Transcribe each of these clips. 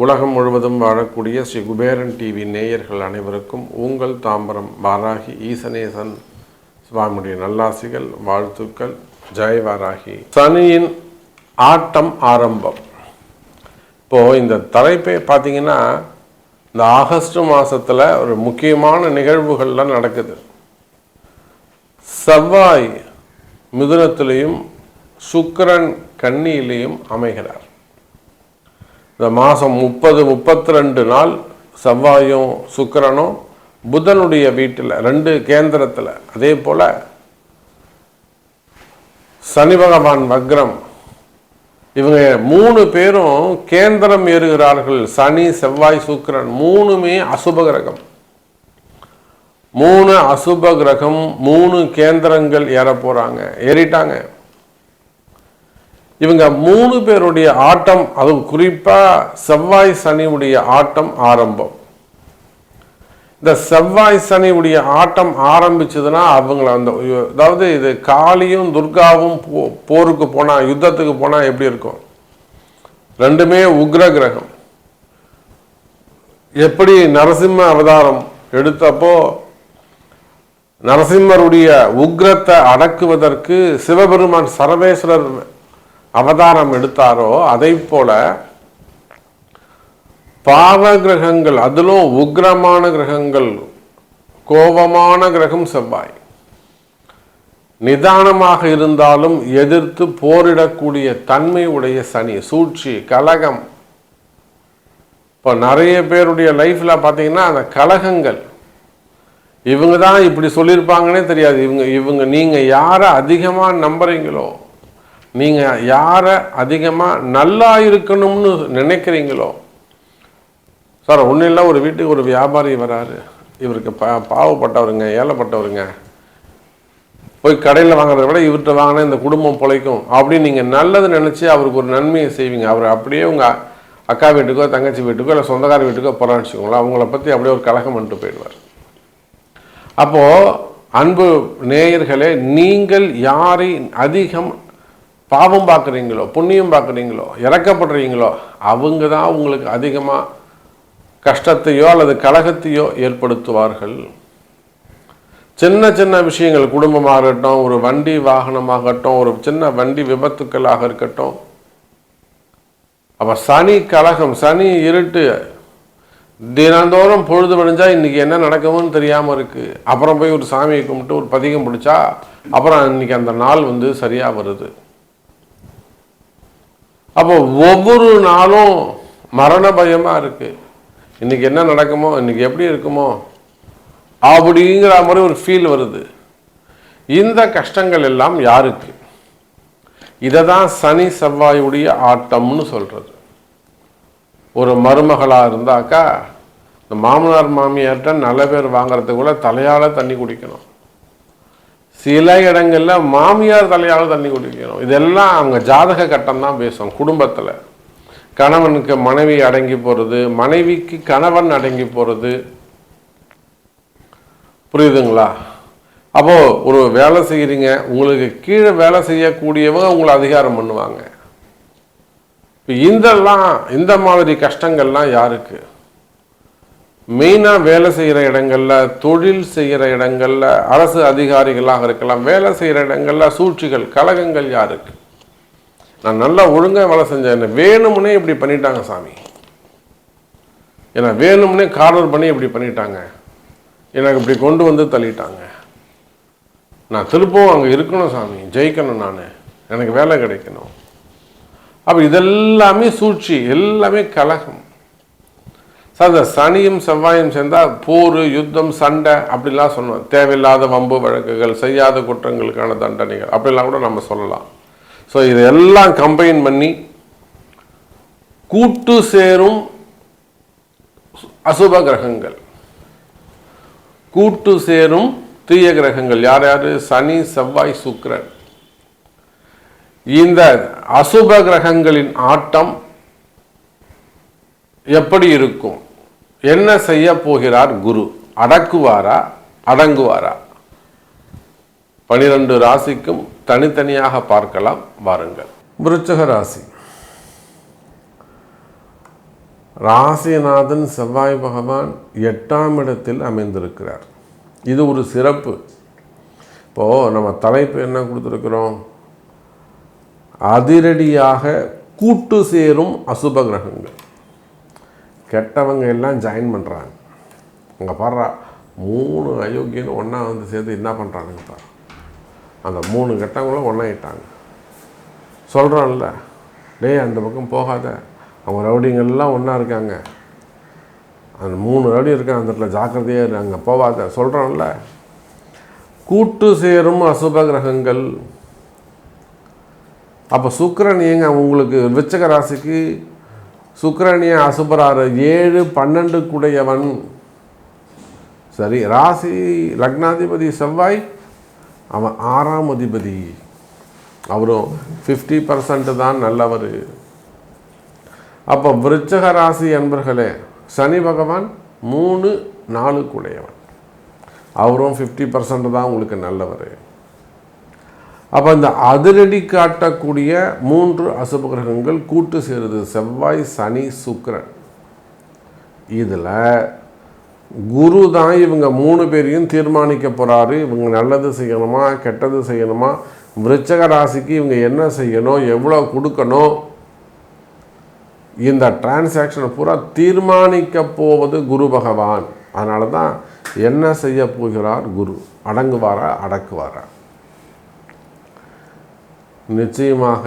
உலகம் முழுவதும் வாழக்கூடிய ஸ்ரீ குபேரன் டிவி நேயர்கள் அனைவருக்கும் உங்கள் தாம்பரம் வாராகி ஈசனேசன் சுவாமியுடைய நல்லாசிகள், வாழ்த்துக்கள். ஜெய் வாராகி. சனியின் ஆட்டம் ஆரம்பம். இப்போது இந்த தலைப்பை பார்த்தீங்கன்னா, இந்த ஆகஸ்ட் மாதத்தில் ஒரு முக்கியமான நிகழ்வுகள்லாம் நடக்குது. செவ்வாய் மிதுனத்திலையும் சுக்கிரன் கன்னியிலையும் அமைகிறார். இந்த மாதம் 32 நாள் செவ்வாயும் சுக்கிரனும் புதனுடைய வீட்டில் 2 கேந்திரத்தில், அதே போல் சனி பகவான் வக்ரம். இவங்க 3 பேரும் கேந்திரம் ஏறுகிறார்கள். சனி, செவ்வாய், சுக்கிரன் 3மே அசுப கிரகம். 3 அசுப கிரகம், 3 கேந்திரங்கள் ஏற போகிறாங்க, ஏறிட்டாங்க. இவங்க 3 பேருடைய ஆட்டம், அது குறிப்பாக செவ்வாய் சனியுடைய ஆட்டம் ஆரம்பம். இந்த செவ்வாய் சனியுடைய ஆட்டம் ஆரம்பிச்சதுன்னா அவங்கள அதாவது இது காளியும் துர்காவும் போருக்கு போனால், யுத்தத்துக்கு போனால் எப்படி இருக்கும்? 2மே உக்ர கிரகம். எப்படி நரசிம்ம அவதாரம் எடுத்தப்போ நரசிம்மருடைய உக்ரத்தை அடக்குவதற்கு சிவபெருமான் சர்வேஸ்வரர் அவதாரம் எடுத்தாரோ, அதை போல பாவ கிரகங்கள், அதிலும் உக்ரமான கிரகங்கள், கோபமான கிரகம் செவ்வாய். நிதானமாக இருந்தாலும் எதிர்த்து போரிடக்கூடிய தன்மை உடைய சனி, சூழ்ச்சி, கலகம். இப்போ நிறைய பேருடைய லைஃப்பில் பார்த்தீங்கன்னா அந்த கலகங்கள், இவங்க தான் இப்படி சொல்லியிருப்பாங்கன்னே தெரியாது. இவங்க நீங்கள் யாரை அதிகமாக நம்புறீங்களோ, நீங்கள் யாரை அதிகமாக நல்லா இருக்கணும்னு நினைக்கிறீங்களோ. சார் ஒன்றும் இல்லை, ஒரு வீட்டுக்கு ஒரு வியாபாரி வராரு, இவருக்கு பாவப்பட்டவருங்க, ஏழைப்பட்டவருங்க, போய் கடையில் வாங்குறத விட இவர்கிட்ட வாங்கினா இந்த குடும்பம் பிழைக்கும் அப்படின்னு நீங்கள் நல்லது நினச்சி அவருக்கு ஒரு நன்மையை செய்வீங்க. அவர் அப்படியே உங்கள் அக்கா வீட்டுக்கோ தங்கச்சி வீட்டுக்கோ இல்லை சொந்தக்கார வீட்டுக்கோ போகிறான்னு வச்சுக்கோங்களேன், அவங்கள பற்றி அப்படியே ஒரு கலகம் பண்ணிட்டு போயிடுவார். அப்போது அன்பு நேயர்களே, நீங்கள் யாரை அதிகம் பாவம் பார்க்குறீங்களோ, புண்ணியம் பார்க்குறீங்களோ, இறக்கப்படுறீங்களோ, அவங்க தான் உங்களுக்கு அதிகமாக கஷ்டத்தையோ அல்லது கலகத்தையோ ஏற்படுத்துவார்கள். சின்ன சின்ன விஷயங்கள், குடும்பமாகட்டும், ஒரு வண்டி வாகனமாகட்டும், ஒரு சின்ன வண்டி விபத்துக்களாக இருக்கட்டும். அப்போ சனி கலகம், சனி இருட்டு. தினந்தோறும் பொழுது விடிஞ்சா இன்றைக்கி என்ன நடக்கும்னு தெரியாமல் இருக்குது. அப்புறம் போய் ஒரு சாமியை கும்பிட்டு ஒரு பதிகம் பிடிச்சா அப்புறம் இன்றைக்கி அந்த நாள் சரியாக வருது. அப்போ ஒவ்வொரு நாளும் மரண பயமாக இருக்குது. இன்றைக்கி என்ன நடக்குமோ, இன்றைக்கி எப்படி இருக்குமோ அப்படிங்கிற மாதிரி ஒரு ஃபீல் வருது. இந்த கஷ்டங்கள் எல்லாம் யாருக்கு? இதை தான் சனி செவ்வாயுடைய ஆட்டம்னு சொல்கிறது. ஒரு மருமகளாக இருந்தாக்கா இந்த மாமனார் மாமியார்கிட்ட நல்ல பேர் வாங்கிறதுக்குள்ள தலையால் தண்ணி குடிக்கணும். சில இடங்களில் மாமியார் தலையால் தண்ணி குடிக்கணும். இதெல்லாம் அவங்க ஜாதக கட்டம் தான் பேசும். குடும்பத்தில் கணவனுக்கு மனைவி அடங்கி போகிறது, மனைவிக்கு கணவன் அடங்கி போகிறது. புரியுதுங்களா? அப்போது ஒரு வேலை செய்கிறீங்க, உங்களுக்கு கீழே வேலை செய்யக்கூடியவங்க உங்களை அதிகாரம் பண்ணுவாங்க. இப்போ இந்த மாதிரி கஷ்டங்கள்லாம் யாருக்கு? மெயினாக வேலை செய்கிற இடங்களில், தொழில் செய்கிற இடங்களில், அரசு அதிகாரிகளாக இருக்கலாம், வேலை செய்கிற இடங்களில் சூழ்ச்சிகள், கலகங்கள் யாருக்கு? நான் நல்லா ஒழுங்காக வேலை செஞ்சேன், என்ன வேணும்னே இப்படி பண்ணிட்டாங்க சாமி, என்னை வேணும்னே கார்னர் பண்ணி இப்படி பண்ணிட்டாங்க, எனக்கு இப்படி கொண்டு வந்து தள்ளிட்டாங்க, நான் திருப்பவும் அங்கே இருக்கணும் சாமி, ஜெயிக்கணும், நான் எனக்கு வேலை கிடைக்கணும். அப்போ இதெல்லாமே சூழ்ச்சி, எல்லாமே கலகம். சார் இந்த சனியும் செவ்வாயும் சேர்ந்தால் போர், யுத்தம், சண்டை அப்படிலாம் சொன்னோம். தேவையில்லாத வம்பு வழக்குகள், செய்யாத குற்றங்களுக்கான தண்டனைகள் அப்படிலாம் கூட நம்ம சொல்லலாம். ஸோ இதெல்லாம் கம்பைன் பண்ணி கூட்டு சேரும் அசுப கிரகங்கள், கூட்டு சேரும் தீய கிரகங்கள் யார் யார்? சனி, செவ்வாய், சுக்கிரன். இந்த அசுப கிரகங்களின் ஆட்டம் எப்படி இருக்கும்? என்ன செய்ய போகிறார் குரு? அடக்குவாரா, அடங்குவாரா? 12 ராசிக்கும் தனித்தனியாக பார்க்கலாம் வாருங்கள். விருச்சிக ராசி. ராசிநாதன் செவ்வாய் பகவான் 8ஆம் இடத்தில் அமைந்திருக்கிறார். இது ஒரு சிறப்பு. இப்போது நம்ம தலைப்பு என்ன கொடுத்துருக்குறோம்? அதிரடியாக கூட்டு சேரும் அசுப கிரகங்கள். கெட்டவங்க எல்லாம் ஜாயின் பண்ணுறாங்க. அங்கே பாடுறா 3 அயோக்கியன்னு ஒன்றா வந்து சேர்த்து என்ன பண்ணுறானுங்க பாரு. அந்த 3 கெட்டவங்களும் ஒன்றாயிட்டாங்க. சொல்கிறோம்ல, டேய் அந்த பக்கம் போகாத, அவங்க ரவுடிங்கெல்லாம் ஒன்றா இருக்காங்க, அந்த 3 ரவுடி இருக்காங்க, அந்த இடத்துல ஜாக்கிரதையாக இருக்காங்க, போகாத சொல்கிறோம்ல. கூட்டு சேரும் அசுப கிரகங்கள். அப்போ சுக்கிரன் ஏங்க உங்களுக்கு விருச்சிக ராசிக்கு சுக்கிரனிய அசுபராறு 7, 12 கூடையவன். சரி, ராசி லக்னாதிபதி செவ்வாய், அவன் 6ஆம் அதிபதி, அவரும் 50% தான் நல்லவர். அப்போ விருச்சிக ராசி என்பர்களே, சனி பகவான் 3, 4 கூடையவன், அவரும் 50% தான் உங்களுக்கு நல்லவர். அப்போ இந்த அதிரடி காட்டக்கூடிய 3 அசுப கிரகங்கள் கூட்டு சேருது, செவ்வாய், சனி, சுக்கிரன். இதில் குரு தான் இவங்க 3 பேரையும் தீர்மானிக்க போகிறாரு. இவங்க நல்லது செய்யணுமா கெட்டது செய்யணுமா, விருச்சிக ராசிக்கு இவங்க என்ன செய்யணும், எவ்வளோ கொடுக்கணும், இந்த டிரான்சாக்ஷனை பூரா தீர்மானிக்க போவது குரு பகவான். அதனால தான் என்ன செய்ய போகிறார் குரு, அடங்குவாரா அடக்குவாரா? நிச்சயமாக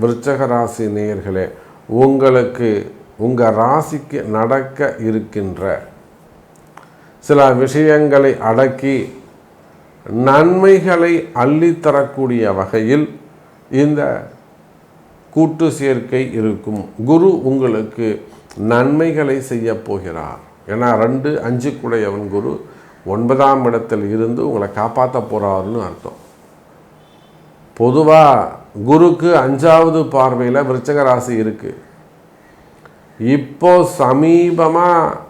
விருச்சிக ராசி நேயர்களே, உங்களுக்கு உங்கள் ராசிக்கு நடக்க இருக்கின்ற சில விஷயங்களை அடக்கி நன்மைகளை அள்ளித்தரக்கூடிய வகையில் இந்த கூட்டு சேர்க்கை இருக்கும். குரு உங்களுக்கு நன்மைகளை செய்ய போகிறார். ஏன்னா 2, 5 கூடையவன் குரு 9ஆம் இடத்தில் இருந்து உங்களை காப்பாற்ற போகிறாருன்னு அர்த்தம். பொதுவாக குருக்கு 5வது பார்வையில் விருச்சிக ராசி இருக்குது. இப்போ சமீபமாக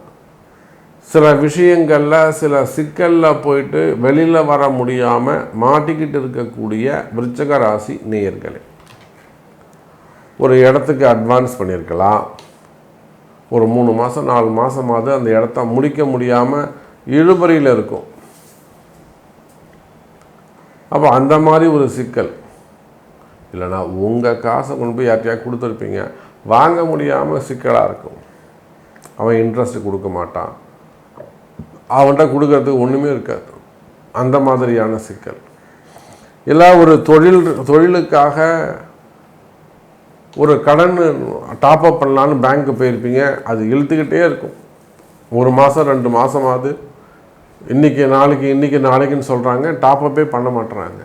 சில விஷயங்களில் சில சிக்கலில் போயிட்டு வெளியில் வர முடியாமல் மாட்டிக்கிட்டு இருக்கக்கூடிய விருச்சிக ராசி நேயர்களே, ஒரு இடத்துக்கு அட்வான்ஸ் பண்ணியிருக்கலாம். ஒரு 3 மாதம் 4 மாதமாவது அந்த இடத்த முடிக்க முடியாமல் இழுபறியில் இருக்கும். அப்போ அந்த மாதிரி ஒரு சிக்கல். இல்லைனா உங்கள் காசை கொண்டு போய் யார்ட்டையா கொடுத்துருப்பீங்க, வாங்க முடியாமல் சிக்கலாக இருக்கும். அவன் இன்ட்ரெஸ்ட் கொடுக்க மாட்டான், அவன்கிட்ட கொடுக்கறதுக்கு ஒன்றுமே இருக்காது. அந்த மாதிரியான சிக்கல். இல்லை ஒரு தொழிலுக்காக ஒரு கடன் டாப்அப் பண்ணலான்னு பேங்க்கு போயிருப்பீங்க, அது இழுத்துக்கிட்டே இருக்கும். 1 மாதம் 2 மாதமாவது இன்றைக்கி நாளைக்குன்னு சொல்கிறாங்க, டாப்அப்பே பண்ண மாட்டுறாங்க.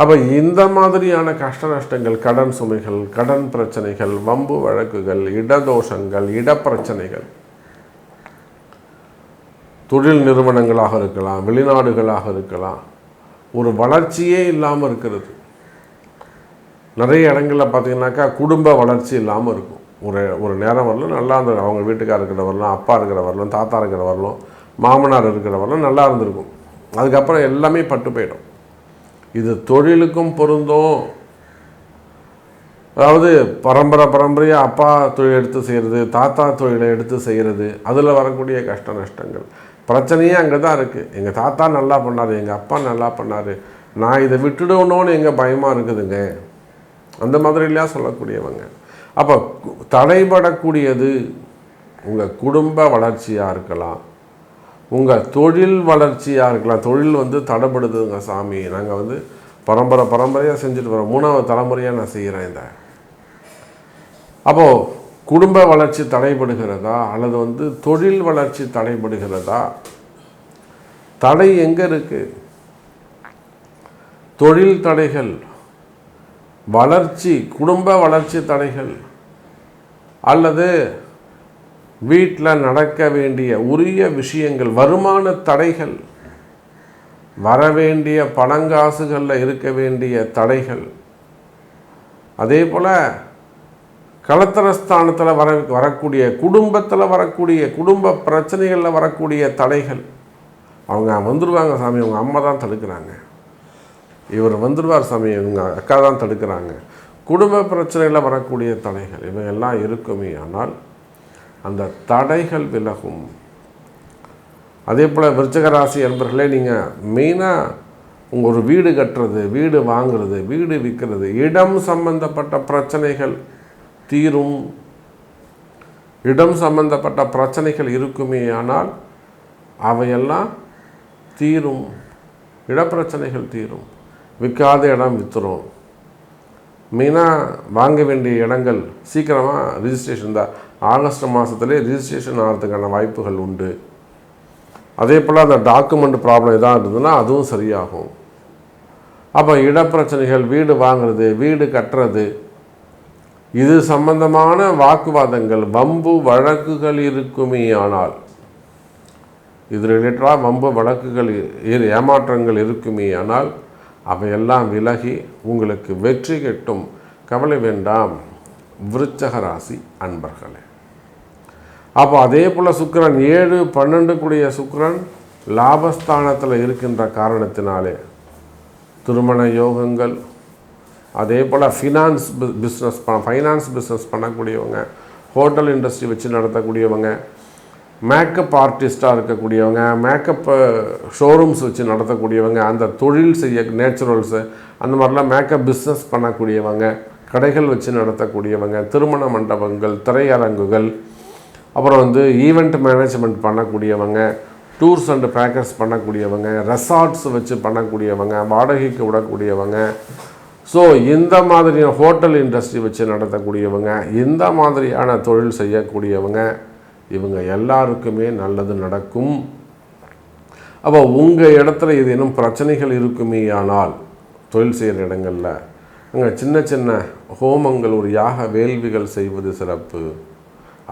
அப்போ இந்த மாதிரியான கஷ்ட நஷ்டங்கள், கடன் சுமைகள், கடன் பிரச்சனைகள், வம்பு வழக்குகள், இடதோஷங்கள், இடப்பிரச்சனைகள், தொழில் நிறுவனங்களாக இருக்கலாம், வெளிநாடுகளாக இருக்கலாம், ஒரு வளர்ச்சியே இல்லாமல் இருக்கிறது. நிறைய இடங்களில் பார்த்திங்கனாக்கா குடும்ப வளர்ச்சி இல்லாமல் இருக்கும். ஒரு நேரம் வரலாம் நல்லா இருந்த, அவங்க வீட்டுக்கார இருக்கிற வரலாம், அப்பா இருக்கிற வரலாம், தாத்தா இருக்கிற வரலாம், மாமனார் இருக்கிற வரலாம், நல்லா இருந்திருக்கும். அதுக்கப்புறம் எல்லாமே பட்டு போயிடும். இது தொழிலுக்கும் பொருந்தும். அதாவது பரம்பரையாக அப்பா தொழில் எடுத்து செய்கிறது, தாத்தா தொழிலை எடுத்து செய்கிறது, அதில் வரக்கூடிய கஷ்ட நஷ்டங்கள், பிரச்சனையே அங்கே தான் இருக்குது. எங்கள் தாத்தா நல்லா பண்ணார், எங்கள் அப்பா நல்லா பண்ணார், நான் இதை விட்டுடணும்னு எங்கள் பயமாக இருக்குதுங்க, அந்த மாதிரிலாம் சொல்லக்கூடியவங்க. அப்போ தடைபடக்கூடியது உங்கள் குடும்ப வளர்ச்சியாக இருக்கலாம், உங்கள் தொழில் வளர்ச்சியாக இருக்கலாம். தொழில் தடைபடுதுங்க சாமி, நாங்கள் பரம்பரையாக செஞ்சுட்டு வரோம், 3வது தலைமுறையாக நான் செய்கிறேன் இந்த. அப்போது குடும்ப வளர்ச்சி தடைபடுகிறதா அல்லது தொழில் வளர்ச்சி தடைபடுகிறதா? தடை எங்கே இருக்குது? தொழில் தடைகள், வளர்ச்சி, குடும்ப வளர்ச்சி தடைகள், அல்லது வீட்டில் நடக்க வேண்டிய உரிய விஷயங்கள், வருமான தடைகள், வரவேண்டிய பணங்காசுகளில் இருக்க வேண்டிய தடைகள், அதே போல் களத்திரஸ்தானத்தில் வரக்கூடிய குடும்பத்தில் வரக்கூடிய குடும்ப பிரச்சனைகளில் வரக்கூடிய தடைகள். அவங்க வந்துடுவாங்க சாமி, அவங்க அம்மா தான் தடுக்கிறாங்க, இவர் வந்துடுவார் சாமி, இவங்க அக்கா தான் தடுக்கிறாங்க. குடும்ப பிரச்சனையில் வரக்கூடிய தடைகள் இவையெல்லாம் இருக்குமே, ஆனால் அந்த தடைகள் விலகும். அதே போல் விருச்சிக ராசி என்பர்களே, நீங்கள் மெயினாக உங்கள் ஒரு வீடு கட்டுறது, வீடு வாங்குறது, வீடு விற்கிறது, இடம் சம்பந்தப்பட்ட பிரச்சனைகள் தீரும். இடம் சம்பந்தப்பட்ட பிரச்சனைகள் இருக்குமே, ஆனால் அவையெல்லாம் தீரும். இடப்பிரச்சனைகள் தீரும். விற்காத இடம் விற்றுரும். மெயினாக வாங்க வேண்டிய இடங்கள் சீக்கிரமாக ரிஜிஸ்ட்ரேஷன் தான். ஆகஸ்ட் மாதத்துலேயே ரிஜிஸ்ட்ரேஷன் ஆகிறதுக்கான வாய்ப்புகள் உண்டு. அதே போல் அந்த டாக்குமெண்ட் ப்ராப்ளம் எதாவது இருந்ததுன்னா அதுவும் சரியாகும். அப்போ இடப்பிரச்சனைகள், வீடு வாங்குறது, வீடு கட்டுறது, இது சம்பந்தமான வாக்குவாதங்கள், வம்பு வழக்குகள் இருக்குமே, ஆனால் இது ரிலேட்டடாக வம்பு வழக்குகள், ஏமாற்றங்கள் இருக்குமே, ஆனால் அவையெல்லாம் விலகி உங்களுக்கு வெற்றி கிட்டும். கவலை வேண்டாம் விருச்சிக ராசி அன்பர்களே. அப்போ அதே போல் சுக்கிரன் 7-12 கூடிய சுக்கிரன் லாபஸ்தானத்தில் இருக்கின்ற காரணத்தினாலே திருமண யோகங்கள், அதே போல் ஃபைனான்ஸ் பிஸ்னஸ் பண்ணக்கூடியவங்க, ஹோட்டல் இண்டஸ்ட்ரி வச்சு நடத்தக்கூடியவங்க, மேக்கப் ஆர்டிஸ்டாக இருக்கக்கூடியவங்க, மேக்கப் ஷோரூம்ஸ் வச்சு நடத்தக்கூடியவங்க, அந்த தொழில் செய்ய நேச்சுரல்ஸு அந்த மாதிரிலாம் மேக்கப் பிஸ்னஸ் பண்ணக்கூடியவங்க, கடைகள் வச்சு நடத்தக்கூடியவங்க, திருமண மண்டபங்கள், திரையரங்குகள், அப்புறம் ஈவெண்ட் மேனேஜ்மெண்ட் பண்ணக்கூடியவங்க, டூர்ஸ் அண்ட் பேக்கர்ஸ் பண்ணக்கூடியவங்க, ரெசார்ட்ஸ் வச்சு பண்ணக்கூடியவங்க, வாடகைக்கு விடக்கூடியவங்க, ஸோ இந்த மாதிரியான ஹோட்டல் இண்டஸ்ட்ரி வச்சு நடத்தக்கூடியவங்க, இந்த மாதிரியான தொழில் செய்யக்கூடியவங்க, இவங்க எல்லாருக்குமே நல்லது நடக்கும். அப்போ உங்கள் இடத்துல இது இன்னும் பிரச்சனைகள் இருக்குமே, ஆனால் தொழில் செய்கிற இடங்களில் அங்கே சின்ன சின்ன ஹோமங்கள், ஒரு யாக வேள்விகள் செய்வது சிறப்பு.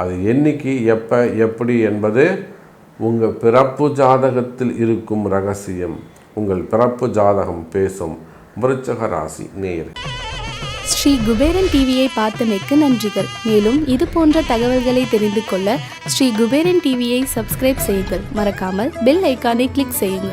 அது என்னைக்கு, எப்போ, எப்படி என்பது உங்கள் பிறப்பு ஜாதகத்தில் இருக்கும் ரகசியம். உங்கள் பிறப்பு ஜாதகம் பேசும். விருச்சிக ராசி நேயர், ஸ்ரீ குபேரன் டிவியை பார்த்தமைக்கு நன்றிகள். மேலும் இது போன்ற தகவல்களை தெரிந்து கொள்ள ஸ்ரீ குபேரன் டிவியை சப்ஸ்கிரைப் செய்யுங்கள். மறக்காமல் பெல் ஐக்கானை கிளிக் செய்யுங்கள்.